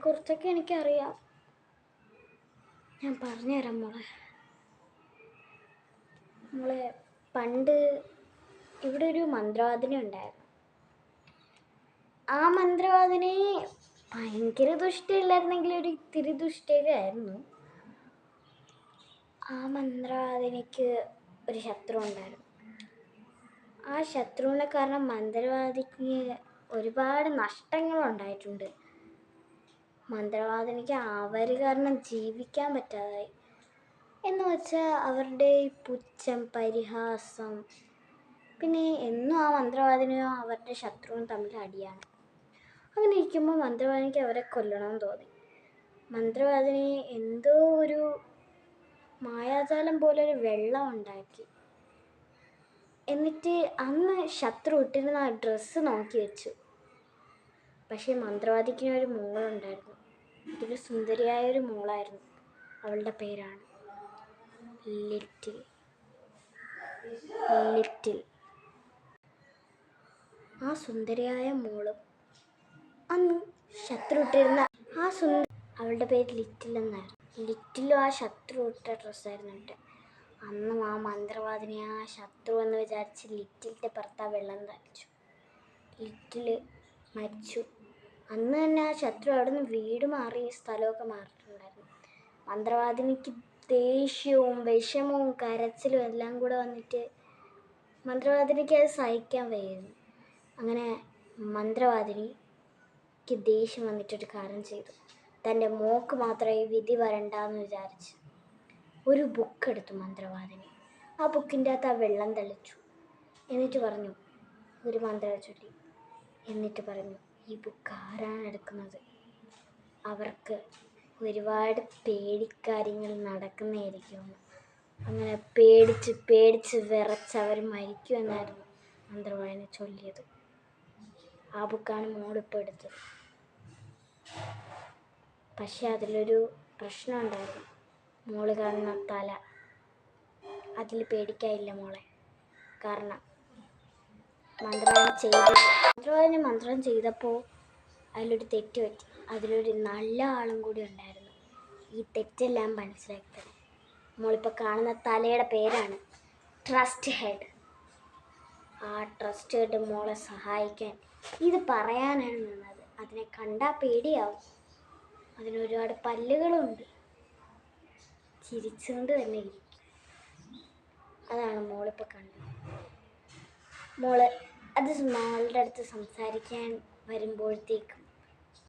കുറച്ചൊക്കെ എനിക്കറിയാം. ഞാൻ പറഞ്ഞുതരാം മോളെ. പണ്ട് ഇവിടെ ഒരു മന്ത്രവാദിനി ഉണ്ടായിരുന്നു. ആ മന്ത്രവാദിനി ഭയങ്കര ദുഷ്ടയില്ലായിരുന്നെങ്കിൽ ഒരു ഇത്തിരി ദുഷ്ടയായിരുന്നു. ആ മന്ത്രവാദിനിക്ക് ഒരു ശത്രു ഉണ്ടായിരുന്നു. ആ ശത്രുവിനെ കാരണം മന്ത്രവാദിക്ക് ഒരുപാട് നഷ്ടങ്ങളുണ്ടായിട്ടുണ്ട്. മന്ത്രവാദിനിക്ക് അവർ കാരണം ജീവിക്കാൻ പറ്റാതായി. എന്ന് വെച്ചാൽ അവരുടെ പുച്ഛം, പരിഹാസം, പിന്നെ എന്നും ആ മന്ത്രവാദിനിയോ അവരുടെ ശത്രുവും തമ്മിൽ അടിയാണ്. അങ്ങനെ ഇരിക്കുമ്പോൾ മന്ത്രവാദിനിക്ക് അവരെ കൊല്ലണമെന്ന് തോന്നി. മന്ത്രവാദിനി എന്തോ ഒരു മായാജാലം പോലൊരു വെള്ളം ഉണ്ടാക്കി. എന്നിട്ട് അന്ന് ശത്രു ഇട്ടിരുന്ന ആ ഡ്രസ്സ് നോക്കി വെച്ചു. പക്ഷേ മന്ത്രവാദിക്കൊരു മോളുണ്ടായിരുന്നു. ഇതൊരു സുന്ദരിയായൊരു മോളായിരുന്നു. അവളുടെ പേരാണ് ലിറ്റിൽ. ആ സുന്ദരിയായ മോളും അന്ന് ശത്രു ഇട്ടിരുന്ന അവളുടെ പേര് ലിറ്റിൽ എന്നായിരുന്നു. ലിറ്റിലും ആ ശത്രു ഇട്ട ഡ്രസ്സായിരുന്നു ഇട്ട്. അന്നും ആ മന്ത്രവാദിനി ആ ശത്രു എന്ന് വിചാരിച്ച് ലിറ്റിലിൻ്റെ പുറത്ത് ആ വെള്ളം തളിച്ചു. ലിറ്റിൽ മരിച്ചു. അന്ന് തന്നെ ആ ശത്രു അവിടെ നിന്ന് വീട് മാറി സ്ഥലമൊക്കെ മാറിയിട്ടുണ്ടായിരുന്നു. മന്ത്രവാദിനിക്ക് ദേഷ്യവും വിഷമവും കരച്ചിലും എല്ലാം കൂടെ വന്നിട്ട് മന്ത്രവാദിനിക്ക് അത് സഹിക്കാൻ വയ്യായിരുന്നു. അങ്ങനെ മന്ത്രവാദിനിക്ക് ദേഷ്യം വന്നിട്ടൊരു കാര്യം ചെയ്തു. തൻ്റെ മോക്ക് മാത്രമേ വിധി വരണ്ടെന്ന് വിചാരിച്ച് ഒരു ബുക്ക് എടുത്തു മന്ത്രവാദിനി. ആ ബുക്കിൻ്റെ അകത്ത് ആ വെള്ളം തളിച്ചു. എന്നിട്ട് പറഞ്ഞു, ഒരു മന്ത്രം ചൊല്ലി. എന്നിട്ട് പറഞ്ഞു, ഈ ബുക്ക് ആരാണ് എടുക്കുന്നത് അവർക്ക് ഒരുപാട് പേടിക്കാര്യങ്ങൾ നടക്കുന്നതായിരിക്കുമെന്ന്. അങ്ങനെ പേടിച്ച് വിറച്ച് അവർ മരിക്കുമെന്നായിരുന്നു മന്ത്രവാദിനി ചൊല്ലിയത്. ആ ബുക്കാണ് മോളിപ്പോൾ എടുത്തത്. പക്ഷെ അതിലൊരു പ്രശ്നം ഉണ്ടായിരുന്നു. മോള് കാണുന്ന തല, അതിൽ പേടിക്കാനില്ല മോളെ. കാരണം മന്ത്രവാദിനി മന്ത്രം ചെയ്തപ്പോൾ അതിലൊരു തെറ്റ് പറ്റി. അതിലൊരു നല്ല ആളും കൂടി ഉണ്ടായിരുന്നു ഈ തെറ്റെല്ലാം മനസ്സിലാക്കി. മോളിപ്പോൾ കാണുന്ന തലയുടെ പേരാണ് ട്രസ്റ്റ് ഹെഡ്. ആ ട്രസ്റ്റ് ഹെഡ് മോളെ സഹായിക്കാൻ ഇത് പറയാനാണ് നിന്നത്. അതിനെ കണ്ടാൽ പേടിയാവും. അതിനൊരുപാട് പല്ലുകളുണ്ട്. ചിരിച്ചുകൊണ്ട് തന്നെ ഇരിക്കും. അതാണ് മോളിപ്പോൾ കണ്ടത്. മോള് അത് മോളുടെ അടുത്ത് സംസാരിക്കാൻ വരുമ്പോഴത്തേക്കും